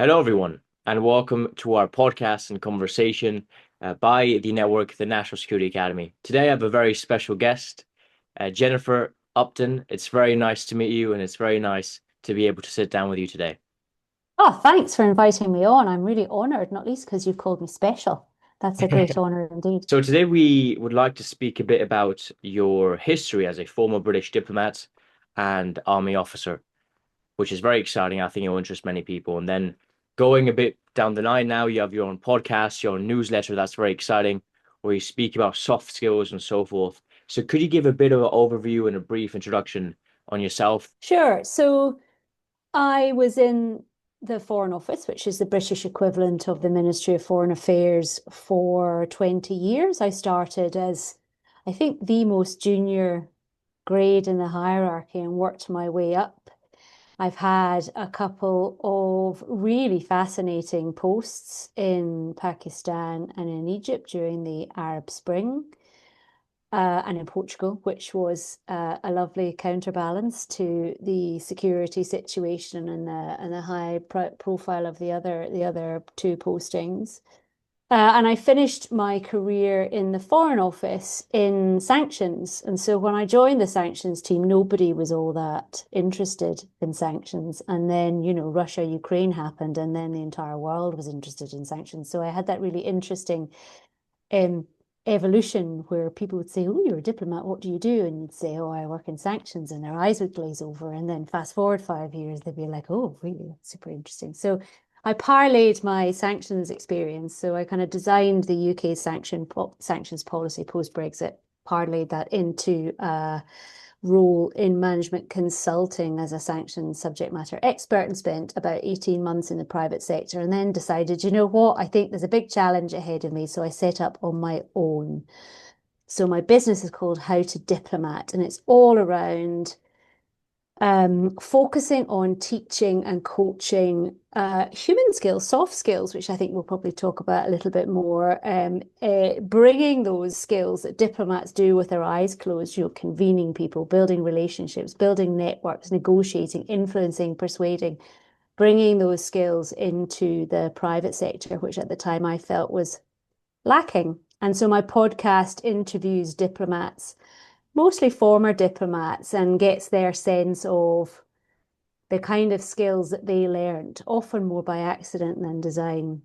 Hello, everyone, and welcome to our podcast and conversation by the network, the National Security Academy. Today, I have a very special guest, Jennifer Upton. It's very nice to meet you, and it's very nice to be able to sit down with you today. Oh, thanks for inviting me on. I'm really honored, not least because you've called me special. That's a great honor indeed. So, today we would like to speak a bit about your history as a former British diplomat and army officer, which is very exciting. I think it will interest many people. And then going a bit down the line now, you have your own podcast, your own newsletter. That's very exciting, where you speak about soft skills and so forth. So could you give a bit of an overview and a brief introduction on yourself? Sure. So I was in the Foreign Office, which is the British equivalent of the Ministry of Foreign Affairs, for 20 years. I started as, I think, the most junior grade in the hierarchy and worked my way up. I've had a couple of really fascinating posts in Pakistan and in Egypt during the Arab Spring, and in Portugal, which was a lovely counterbalance to the security situation and the high profile of the other two postings. And I finished my career in the Foreign Office in sanctions. And so when I joined the sanctions team, nobody was all that interested in sanctions. And then, Russia, Ukraine happened, and then the entire world was interested in sanctions. So I had that really interesting um, evolution where people would say, "Oh, you're a diplomat. What do you do?" And you'd say, "Oh, I work in sanctions," and their eyes would glaze over. And then fast forward 5 years, they'd be like, "Oh, really? That's super interesting." So I parlayed my sanctions experience. So I kind of designed the UK's sanctions policy post-Brexit, parlayed that into role in management consulting as a sanctions subject matter expert, and spent about 18 months in the private sector, and then decided, you know what, I think there's a big challenge ahead of me. So I set up on my own. So my business is called How to Diplomat, and it's all around focusing on teaching and coaching human skills, soft skills, which I think we'll probably talk about a little bit more, bringing those skills that diplomats do with their eyes closed, convening people, building relationships, building networks, negotiating, influencing, persuading, bringing those skills into the private sector, which at the time I felt was lacking. And so my podcast interviews diplomats, mostly former diplomats, and gets their sense of the kind of skills that they learned, often more by accident than design.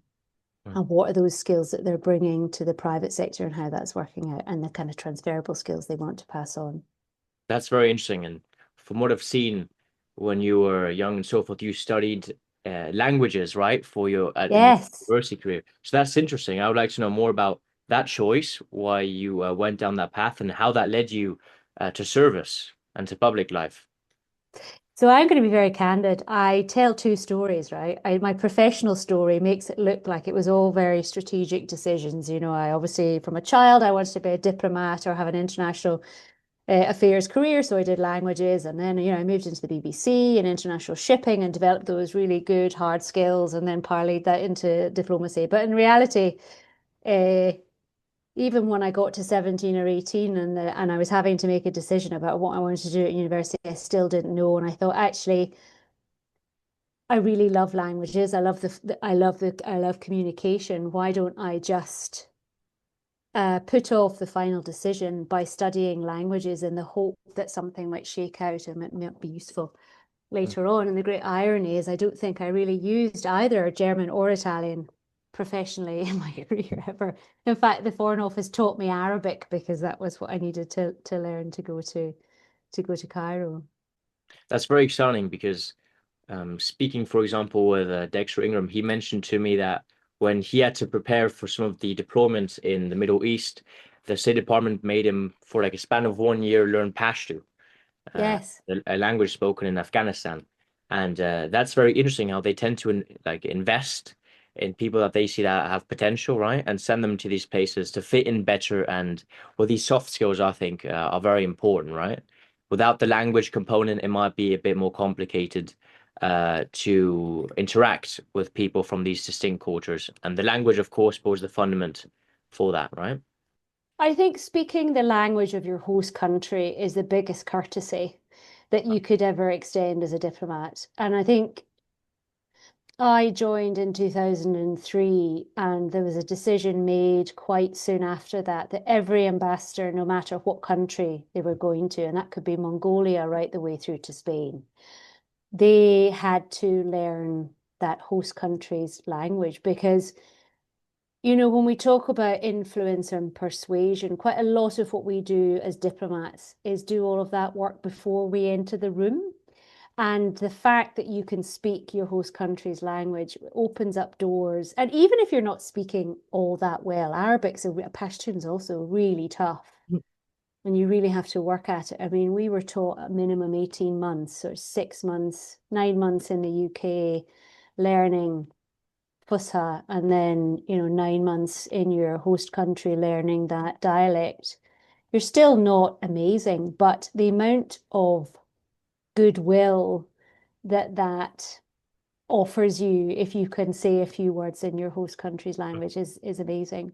Hmm. And what are those skills that they're bringing to the private sector and how that's working out, and the kind of transferable skills they want to pass on. That's very interesting. And from what I've seen when you were young and so forth, you studied languages, right, for in your Yes. university career. So that's interesting. I would like to know more about that choice, why you went down that path, and how that led you to service and to public life. So I'm going to be very candid. I tell two stories, right? My professional story makes it look like it was all very strategic decisions. I obviously, from a child, I wanted to be a diplomat or have an international affairs career. So I did languages, and then, I moved into the BBC and international shipping and developed those really good hard skills, and then parlayed that into diplomacy. But in reality, uh, even when I got to 17 or 18, and I was having to make a decision about what I wanted to do at university, I still didn't know. And I thought, actually, I really love languages. I love communication. Why don't I just put off the final decision by studying languages in the hope that something might shake out and it might be useful later on? And the great irony is, I don't think I really used either German or Italian professionally in my career ever. In fact, the Foreign Office taught me Arabic because that was what I needed to learn to go to Cairo. That's very exciting because speaking, for example, with Dexter Ingram, he mentioned to me that when he had to prepare for some of the deployments in the Middle East, the State Department made him, for like a span of 1 year, learn Pashto, Yes. a language spoken in Afghanistan. And that's very interesting how they tend to invest in people that they see that have potential, right? And send them to these places to fit in better. And well, these soft skills, I think, are very important, right? Without the language component, it might be a bit more complicated to interact with people from these distinct cultures. And the language, of course, was the fundament for that, right? I think speaking the language of your host country is the biggest courtesy that you could ever extend as a diplomat. And I think I joined in 2003, and there was a decision made quite soon after that that every ambassador, no matter what country they were going to, and that could be Mongolia right the way through to Spain, they had to learn that host country's language because, when we talk about influence and persuasion, quite a lot of what we do as diplomats is do all of that work before we enter the room. And the fact that you can speak your host country's language opens up doors. And even if you're not speaking all that well, Pashtun's also really tough. And you really have to work at it. I mean, we were taught a minimum 18 months or 6 months, 9 months in the UK learning Fusha, and then, 9 months in your host country learning that dialect. You're still not amazing, but the amount of goodwill that offers you if you can say a few words in your host country's language is amazing.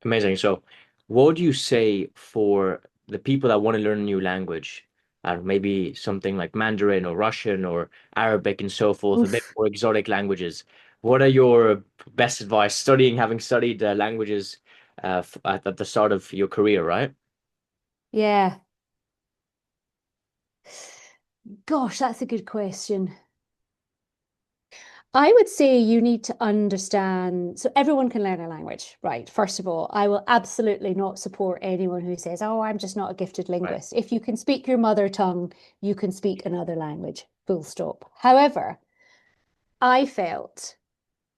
Amazing. So, what would you say for the people that want to learn a new language, maybe something like Mandarin or Russian or Arabic and so forth, a bit Oof. more exotic languages? What are your best advice studying, having studied languages at the start of your career, right? Yeah. Gosh, that's a good question. I would say you need to understand. So everyone can learn a language, right? First of all, I will absolutely not support anyone who says, "Oh, I'm just not a gifted Right. linguist." If you can speak your mother tongue, you can speak another language, full stop. However, I felt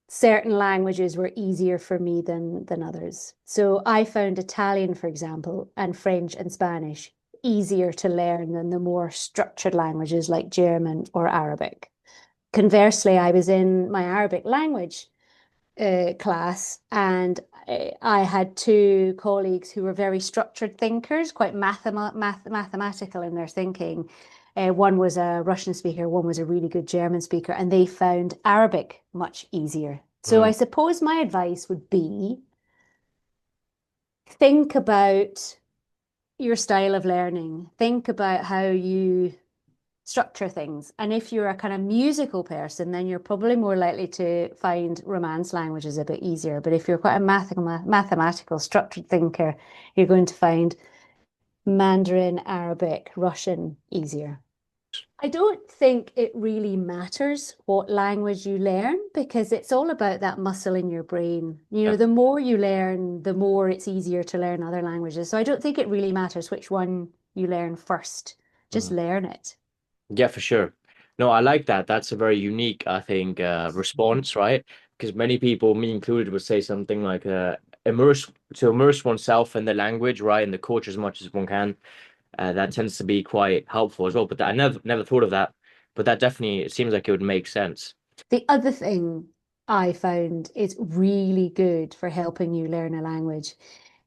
certain languages were easier for me than others. So I found Italian, for example, and French and Spanish easier to learn than the more structured languages like German or Arabic. Conversely, I was in my Arabic language class, and I had two colleagues who were very structured thinkers, quite mathematical in their thinking. One was a Russian speaker, one was a really good German speaker, and they found Arabic much easier. So I Mm, suppose my advice would be think about your style of learning, think about how you structure things. And if you're a kind of musical person, then you're probably more likely to find Romance languages a bit easier. But if you're quite a mathematical, structured thinker, you're going to find Mandarin, Arabic, Russian easier. I don't think it really matters what language you learn because it's all about that muscle in your brain. yeah. The more you learn, the more it's easier to learn other languages. So I don't think it really matters which one you learn first. Just Mm. learn it. Yeah, for sure. No, I like that. That's a very unique, I think, response, right? Because many people, me included, would say something like immerse immerse oneself in the language, right, in the culture as much as one can. That tends to be quite helpful as well. But I never thought of that. But that definitely it seems like it would make sense. The other thing I found is really good for helping you learn a language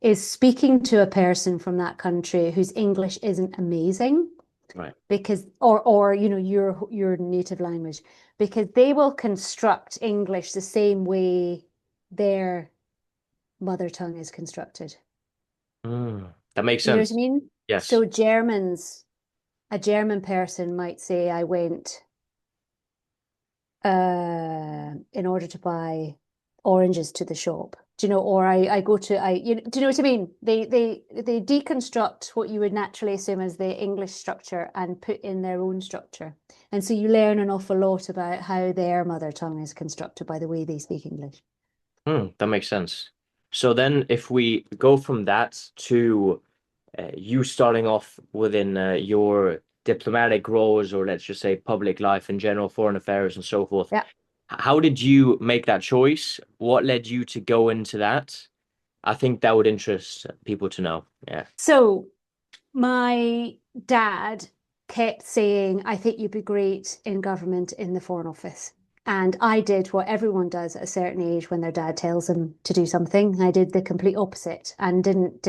is speaking to a person from that country whose English isn't amazing Right. because or your native language because they will construct English the same way their mother tongue is constructed. That makes You know what I sense. mean? Yes. So a German person might say, I went in order to buy oranges to the shop. Do you know, or I go to do you know what I mean? They deconstruct what you would naturally assume as the English structure and put in their own structure. And so you learn an awful lot about how their mother tongue is constructed by the way they speak English. That makes sense. So then, if we go from that to you starting off within your diplomatic roles, or let's just say public life in general, foreign affairs and so forth, Yeah. how did you make that choice? What led you to go into that? I think that would interest people to know. Yeah. So my dad kept saying, I think you'd be great in government in the Foreign Office. And I did what everyone does at a certain age when their dad tells them to do something. I did the complete opposite and didn't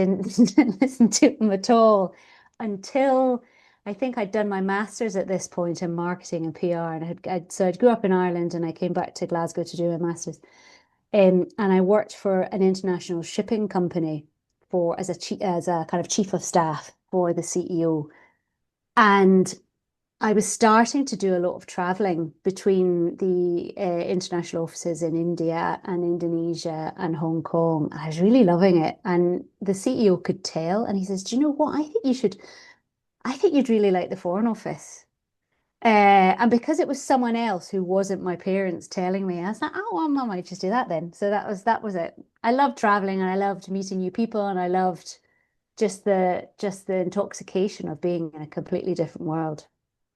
listen to him at all until I think I'd done my master's at this point in marketing and PR. And so I'd grew up in Ireland and I came back to Glasgow to do a master's. And I worked for an international shipping company as a kind of chief of staff for the CEO. And I was starting to do a lot of traveling between the international offices in India and Indonesia and Hong Kong. I was really loving it. And the CEO could tell, and he says, "Do you know what? I think you'd really like the Foreign Office." And because it was someone else who wasn't my parents telling me, I was like, "Oh, well, I might just do that then." So that was it. I loved traveling and I loved meeting new people and I loved just the intoxication of being in a completely different world.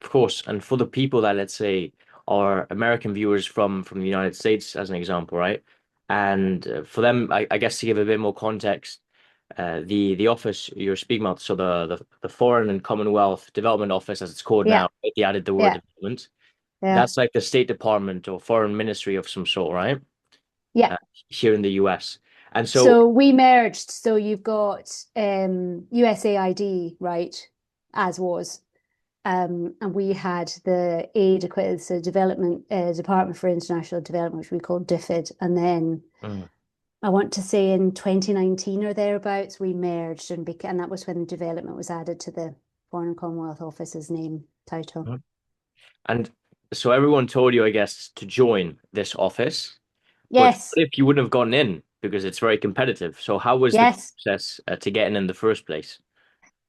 Of course, and for the people that, let's say, are American viewers from the United States, as an example, right? And for them, I guess to give a bit more context, the office you're speaking about, so the Foreign and Commonwealth Development Office, as it's called Yeah, now, right? They added the word yeah, development. yeah, That's like the State Department or Foreign Ministry of some sort, right? yeah. Uh, Here in the US. And so, So we merged. So you've got USAID, right, as was. And we had the so Development Department for International Development, which we called DFID. And then mm, I want to say in 2019 or thereabouts, we merged and that was when development was added to the Foreign and Commonwealth Office's name title. mm. And so everyone told you, I guess, to join this office. But Yes, what if you wouldn't have gotten in because it's very competitive? So how was the yes. process to get in the first place?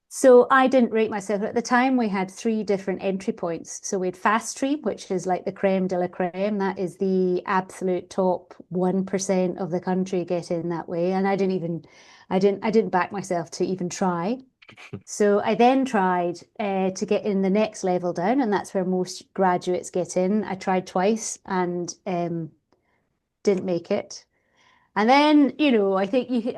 So I didn't rate myself. At the time, we had three different entry points. So we had fast stream, which is like the creme de la creme. That is the absolute top 1% of the country get in that way. And I didn't back myself to even try. So I then tried to get in the next level down, and that's where most graduates get in. I tried twice and didn't make it. And then, I think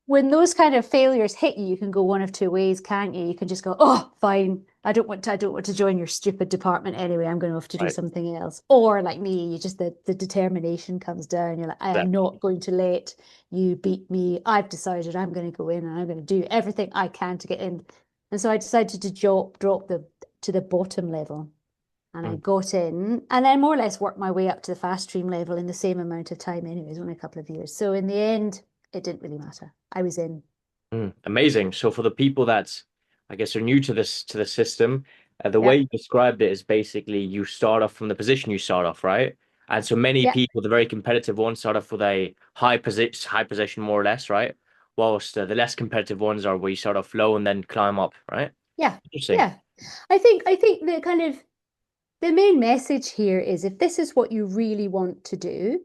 when those kind of failures hit you, you can go one of two ways, can't you? You can just go, oh, fine. I don't want to join your stupid department anyway. I'm going to have to do Right. something else. Or like me, you just the determination comes down. You're like, I am Exactly. not going to let you beat me. I've decided I'm going to go in and I'm going to do everything I can to get in. And so I decided to drop to the bottom level and I Mm, got in and then more or less worked my way up to the fast stream level in the same amount of time anyways, only a couple of years. So in the end, it didn't really matter. I was in. amazing. So for the people that I guess are new to this to the system, the way Yeah. you described it is basically you start off from the position you start off, right? And so many Yeah. people, the very competitive ones, start off with a high position more or less, right? Whilst the less competitive ones are where you start off low and then climb up, right? Yeah. Interesting. Yeah. I think the main message here is if this is what you really want to do,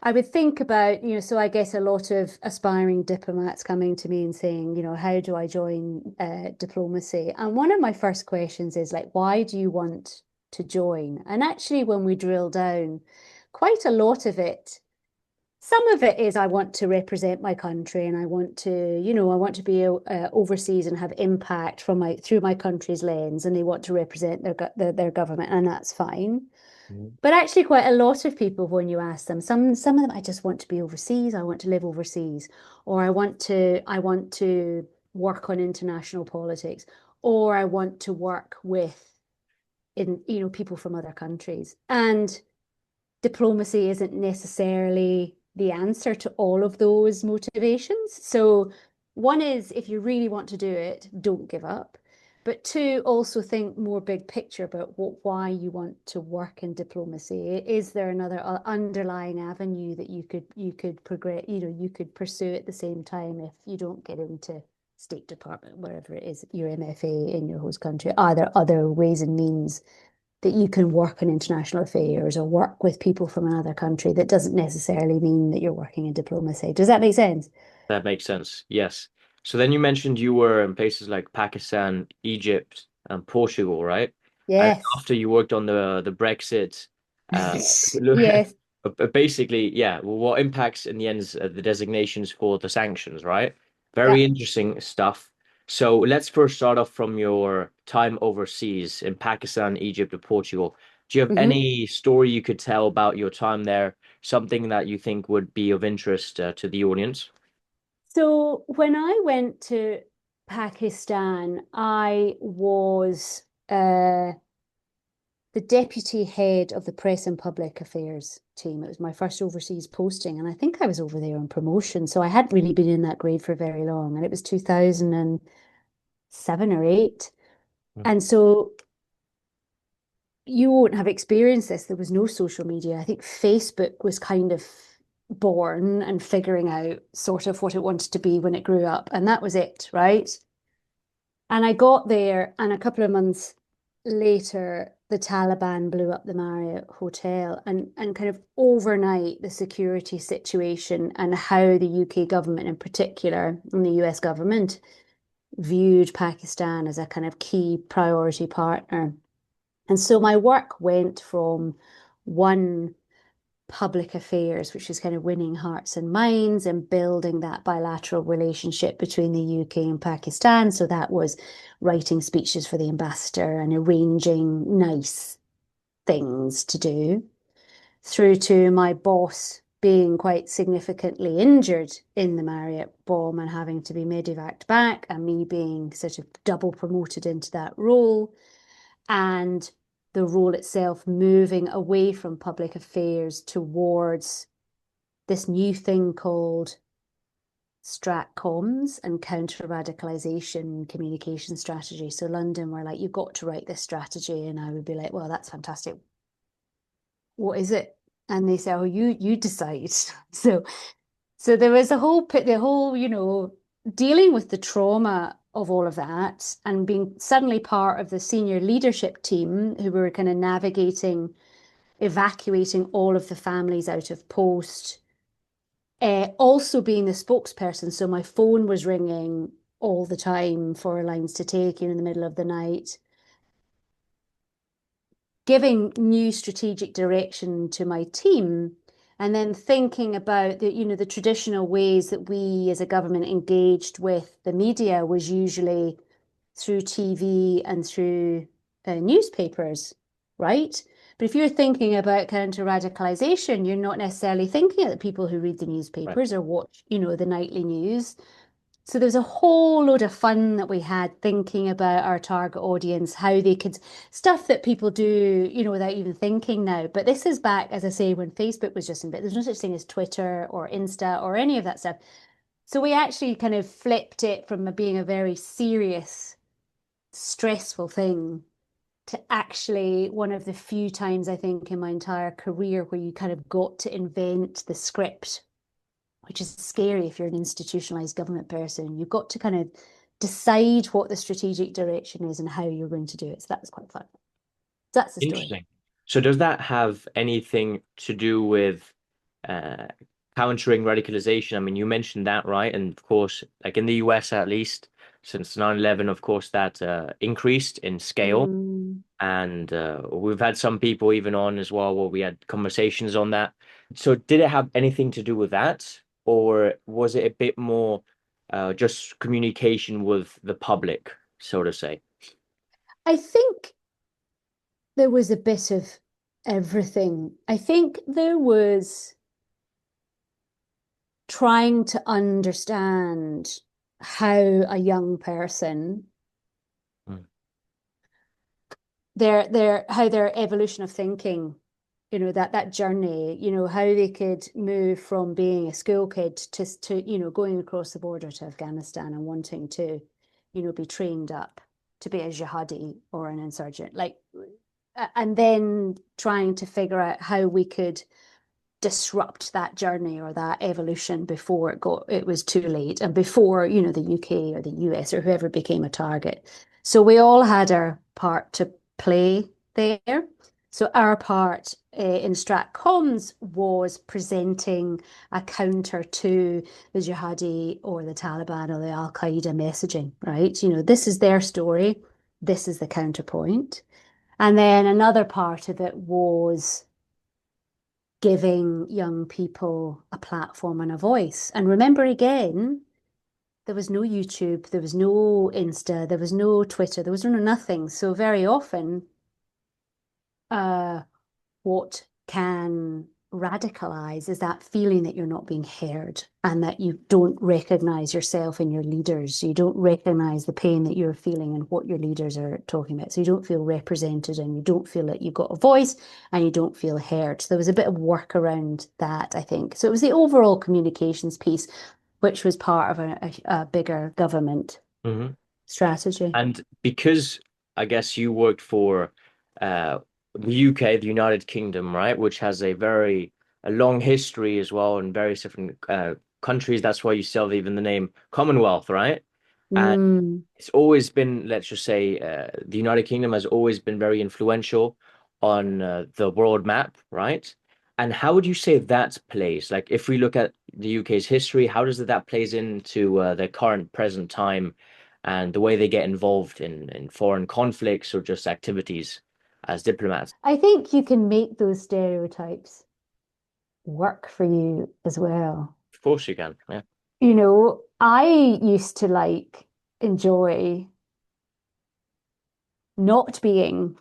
I would think about, so I guess a lot of aspiring diplomats coming to me and saying, how do I join diplomacy? And one of my first questions is like, why do you want to join? And actually, when we drill down, quite a lot of it, some of it is I want to represent my country and I want to be overseas and have impact through my country's lens, and they want to represent their government, and that's fine. Mhm. But actually, quite a lot of people, when you ask them, some of them, I just want to be overseas. I want to live overseas, or I want to work on international politics, or I want to work with people from other countries. And diplomacy isn't necessarily the answer to all of those motivations. So, one is if you really want to do it, don't give up. But two, also think more big picture about why you want to work in diplomacy. Is there another underlying avenue that you could progress, you could pursue at the same time if you don't get into State Department, wherever it is, your MFA in your host country? Are there other ways and means that you can work on international affairs or work with people from another country that doesn't necessarily mean that you're working in diplomacy? Does that make sense? That makes sense. Yes. So then you mentioned you were in places like Pakistan, Egypt, and Portugal, right? And Yes. after you worked on the Brexit, uh, Yes. but basically, yeah, well, what impacts in the end is the designations for the sanctions, right? Yeah. Very interesting stuff. So let's first start off from your time overseas in Pakistan, Egypt, or Portugal. Do you have Hmm. any story you could tell about your time there? Something that you think would be of interest to the audience? So when I went to Pakistan, I was the deputy head of the press and public affairs team. It was my first overseas posting, and I think I was over there on promotion. So I hadn't really been in that grade for very long, and it was 2007 or 8. And so you won't have experienced this. There was no social media. I think Facebook was kind of born and figuring out sort of what it wanted to be when it grew up. And that was it, right? And I got there, and a couple of months later, the Taliban blew up the Marriott Hotel, and kind of overnight, the security situation and how the UK government in particular, and the US government, viewed Pakistan as a kind of key priority partner. And so my work went from one, public affairs, which is kind of winning hearts and minds and building that bilateral relationship between the UK and Pakistan. So that was writing speeches for the ambassador and arranging nice things to do, through to my boss being quite significantly injured in the Marriott bomb and having to be medevaced back, and me being sort of double promoted into that role. And the role itself moving away from public affairs towards this new thing called strat comms and counter radicalization communication strategy. So London were like, you've got to write this strategy. And I would be like, well, that's fantastic. What is it? And they say, oh, you decide. So there was the whole, dealing with the trauma of all of that and being suddenly part of the senior leadership team who were kind of navigating, evacuating all of the families out of post, also being the spokesperson. So my phone was ringing all the time for lines to take, in the middle of the night, giving new strategic direction to my team, and then thinking about the traditional ways that we as a government engaged with the media was usually through TV and through newspapers, right? But if you're thinking about counter radicalization, you're not necessarily thinking of the people who read the Right. newspapers or watch, the nightly news. So there's a whole load of fun that we had thinking about our target audience, how they could, stuff that people do, without even thinking now. But this is back, as I say, when Facebook was just in bit. There's no such thing as Twitter or Insta or any of that stuff. So we actually kind of flipped it from being a very serious, stressful thing to actually one of the few times I think in my entire career where you kind of got to invent the script, which is scary if you're an institutionalized government person. You've got to kind of decide what the strategic direction is and how you're going to do it. So that's quite fun. So that's the story. Interesting. So does that have anything to do with uh, countering radicalization? I mean, you mentioned that, right? And of course, like in the US at least, since 9/11, of course, that increased in scale. Mm. And we've had some people even on as well where we had conversations on that. So did it have anything to do with that, or was it a bit more just communication with the public, so to say? I think there was a bit of everything. I think there was trying to understand how a young person, Mm. their evolution of thinking, that journey, how they could move from being a school kid to going across the border to Afghanistan and wanting to be trained up to be a jihadi or an insurgent, like, and then trying to figure out how we could disrupt that journey or that evolution before it was too late, and before the UK or the US or whoever became a target. So we all had our part to play there. So our part in Stratcoms was presenting a counter to the jihadi or the Taliban or the Al Qaeda messaging, right? This is their story, this is the counterpoint. And then another part of it was giving young people a platform and a voice. And remember, again, there was no YouTube, there was no Insta, there was no Twitter, there was no nothing. So very often, uh, what can radicalize is that feeling that you're not being heard and that you don't recognize yourself in your leaders. You don't recognize the pain that you're feeling and what your leaders are talking about. So you don't feel represented and you don't feel that you've got a voice and you don't feel heard. So there was a bit of work around that, I think. So it was the overall communications piece, which was part of a bigger government Mhm. strategy. And because I guess you worked for uh, the UK, the United Kingdom, right? Which has a long history as well in various different countries. That's why you still have even the name Commonwealth, right? And Mm. it's always been, let's just say, the United Kingdom has always been very influential on the world map, right? And how would you say that plays? Like, if we look at the UK's history, how does that plays into the current present time and the way they get involved in foreign conflicts or just activities as diplomats? I think you can make those stereotypes work for you as well. Of course you can. Yeah. I used to enjoy not being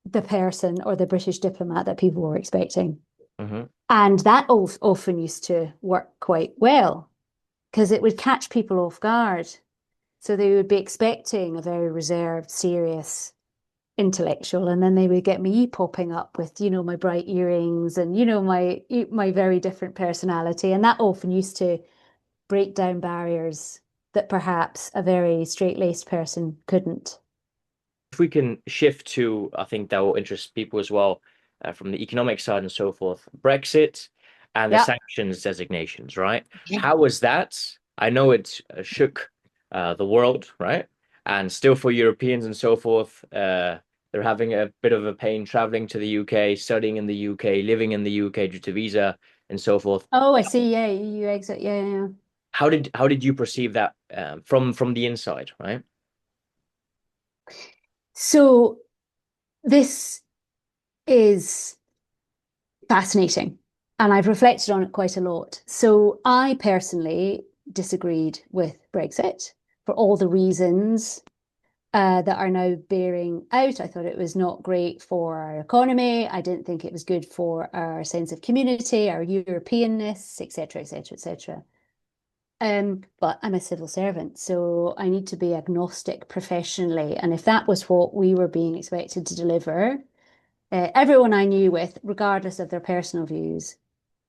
the person or the British diplomat that people were expecting. Hmm. And that often used to work quite well because it would catch people off guard. So they would be expecting a very reserved, serious intellectual, and then they would get me popping up with, my bright earrings and, my very different personality. And that often used to break down barriers that perhaps a very straight-laced person couldn't. If we can shift to, I think that will interest people as well, from the economic side and so forth, Brexit and the Yeah. sanctions designations, right? Yeah. How was that? I know it shook the world, right? And still for Europeans and so forth, they're having a bit of a pain traveling to the UK, studying in the UK, living in the UK due to visa and so forth. Oh, I see. Yeah, you exit. Yeah, yeah. How did you perceive that from the inside, right? So this is fascinating, and I've reflected on it quite a lot. So I personally disagreed with Brexit for all the reasons that are now bearing out. I thought it was not great for our economy. I didn't think it was good for our sense of community, our Europeanness, etc., etc., etc. But I'm a civil servant, so I need to be agnostic professionally. And if that was what we were being expected to deliver, everyone I knew with, regardless of their personal views,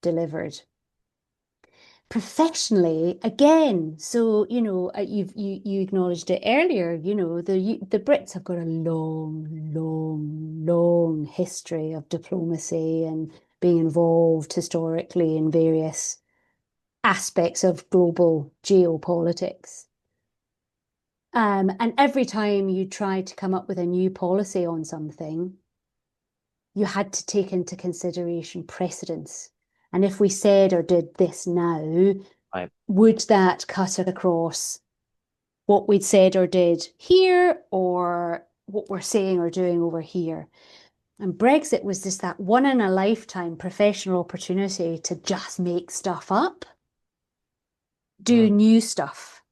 delivered professionally again. So, you acknowledged it earlier, the Brits have got a long, long, long history of diplomacy and being involved historically in various aspects of global geopolitics. And every time you tried to come up with a new policy on something, you had to take into consideration precedents. And if we said or did this now, Right. would that cut across what we'd said or did here or what we're saying or doing over here? And Brexit was just that one in a lifetime professional opportunity to just make stuff up, do Mm. new stuff.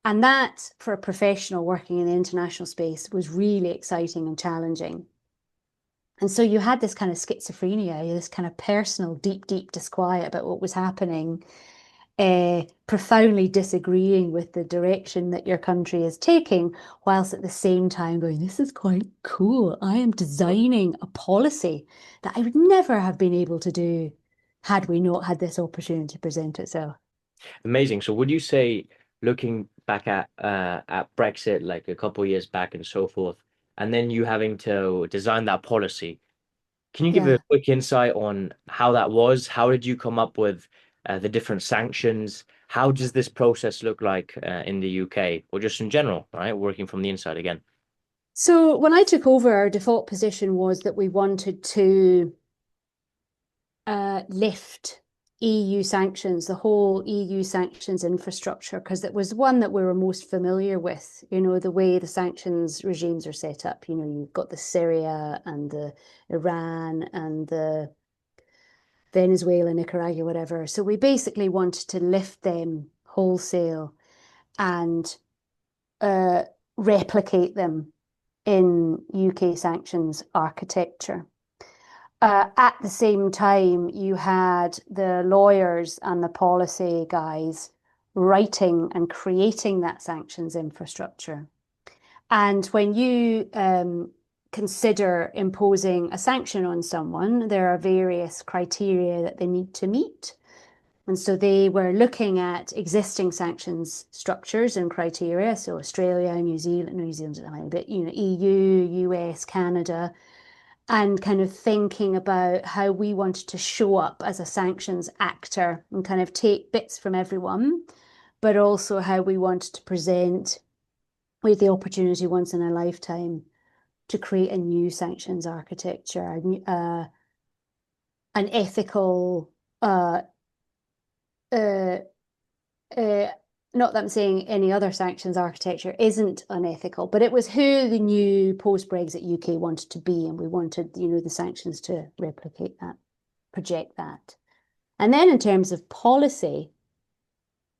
And that, for a professional working in the international space, was really exciting and challenging. And so you had this kind of schizophrenia, this kind of personal, deep, deep disquiet about what was happening, profoundly disagreeing with the direction that your country is taking, whilst at the same time going, this is quite cool. I am designing a policy that I would never have been able to do had we not had this opportunity present itself. Amazing. So would you say, looking back at Brexit like a couple of years back and so forth, and then you having to design that policy, can you give a Yeah. quick insight on how that was? How did you come up with the different sanctions? How does this process look like in the UK or just in general, right? Working from the inside again. So when I took over, our default position was that we wanted to lift EU sanctions, the whole EU sanctions infrastructure, because it was one that we were most familiar with, the way the sanctions regimes are set up. You've got the Syria and the Iran and the Venezuela, Nicaragua, whatever. So we basically wanted to lift them wholesale and uh, replicate them in UK sanctions architecture. At the same time, you had the lawyers and the policy guys writing and creating that sanctions infrastructure. And when you consider imposing a sanction on someone, there are various criteria that they need to meet. And so they were looking at existing sanctions structures and criteria. So Australia, New Zealand's a tiny bit, EU, US, Canada, and kind of thinking about how we wanted to show up as a sanctions actor and kind of take bits from everyone, but also how we wanted to present with the opportunity once in a lifetime to create a new sanctions architecture, an ethical, uh, uh, uh, not that I'm saying any other sanctions architecture isn't unethical, but it was who the new post-Brexit UK wanted to be, and we wanted, the sanctions to replicate that, project that. And then in terms of policy,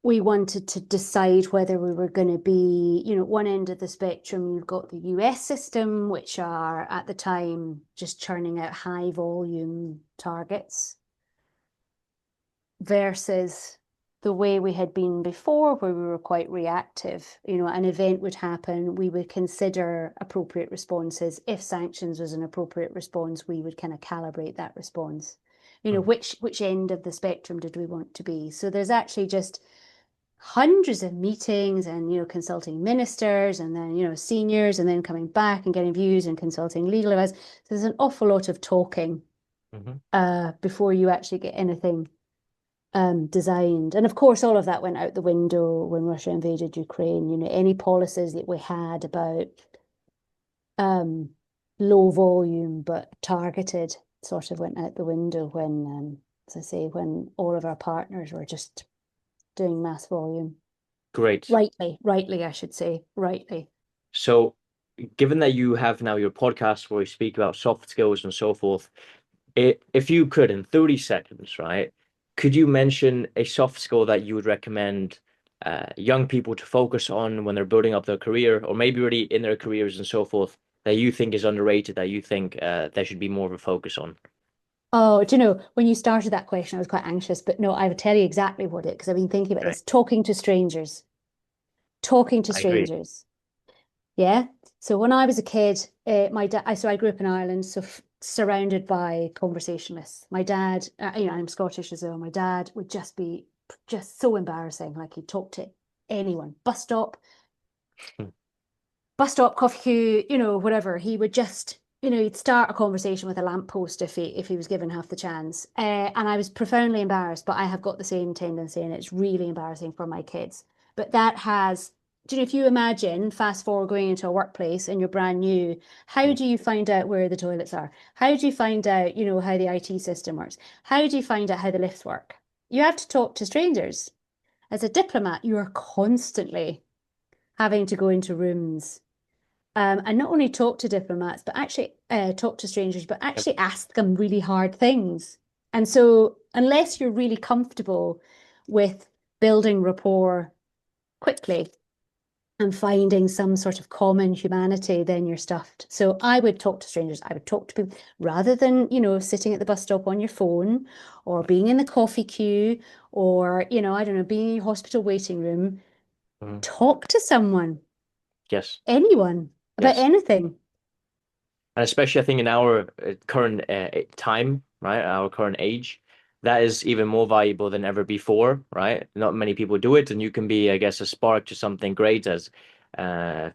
we wanted to decide whether we were going to be, one end of the spectrum, you've got the US system, which are at the time just churning out high volume targets, versus the way we had been before, where we were quite reactive. An event would happen, we would consider appropriate responses. If sanctions was an appropriate response, we would kind of calibrate that response. Mm. Which end of the spectrum did we want to be? So there's actually just hundreds of meetings and consulting ministers and then seniors and then coming back and getting views and consulting legal advice. So there's an awful lot of talking before you actually get anything designed. And of course, all of that went out the window when Russia invaded Ukraine. Any policies that we had about low volume but targeted sort of went out the window when, as I say, when all of our partners were just doing mass volume. Great. Rightly, I should say, rightly. So, given that you have now your podcast where you speak about soft skills and so forth, if you could, in 30 seconds, right, could you mention a soft skill that you would recommend young people to focus on when they're building up their career, or maybe already in their careers and so forth, that you think is underrated, that you think there should be more of a focus on? Oh, do you know, when you started that question, I was quite anxious, but no, I would tell you exactly what it, because I've been thinking about Okay. this. Talking to strangers. Talking to I agree. strangers. Yeah. So when I was a kid, my dad, so I grew up in Ireland, so surrounded by conversationalists. My dad, I'm Scottish as well. My dad would just be just so embarrassing. Like he'd talk to anyone, bus stop, coffee queue, whatever. He would just, he'd start a conversation with a lamppost if he was given half the chance. And I was profoundly embarrassed, but I have got the same tendency, and it's really embarrassing for my kids. But that has, if you imagine fast forward going into a workplace and you're brand new, how Mm. do you find out where the toilets are? How do you find out, how the IT system works? How do you find out how the lifts work? You have to talk to strangers. As a diplomat, you are constantly having to go into rooms and not only talk to diplomats, but actually talk to strangers, but Yep. actually ask them really hard things. And so, unless you're really comfortable with building rapport quickly and finding some sort of common humanity, then you're stuffed. So I would talk to strangers. I would talk to people rather than, sitting at the bus stop on your phone or being in the coffee queue or, I don't know, being in your hospital waiting room. Mhm. Talk to someone, Yes. anyone, about Yes. anything. And especially, I think in our current time, right, our current age, that is even more valuable than ever before, right? Not many people do it, and you can be, I guess, a spark to something great as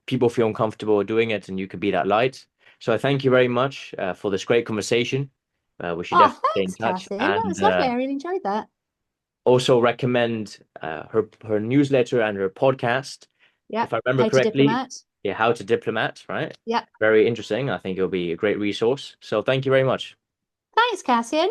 people feel uncomfortable doing it, and you can be that light. So I thank you very much for this great conversation. We should Oh, definitely stay in thanks, touch, Cassian. That and was lovely. I really enjoyed that. also recommend her newsletter and her podcast. Yep. If I remember How to correctly, diplomat. yeah, How to Diplomat, right? Yep. Very interesting. I think it'll be a great resource. So thank you very much. Thanks, Cassian.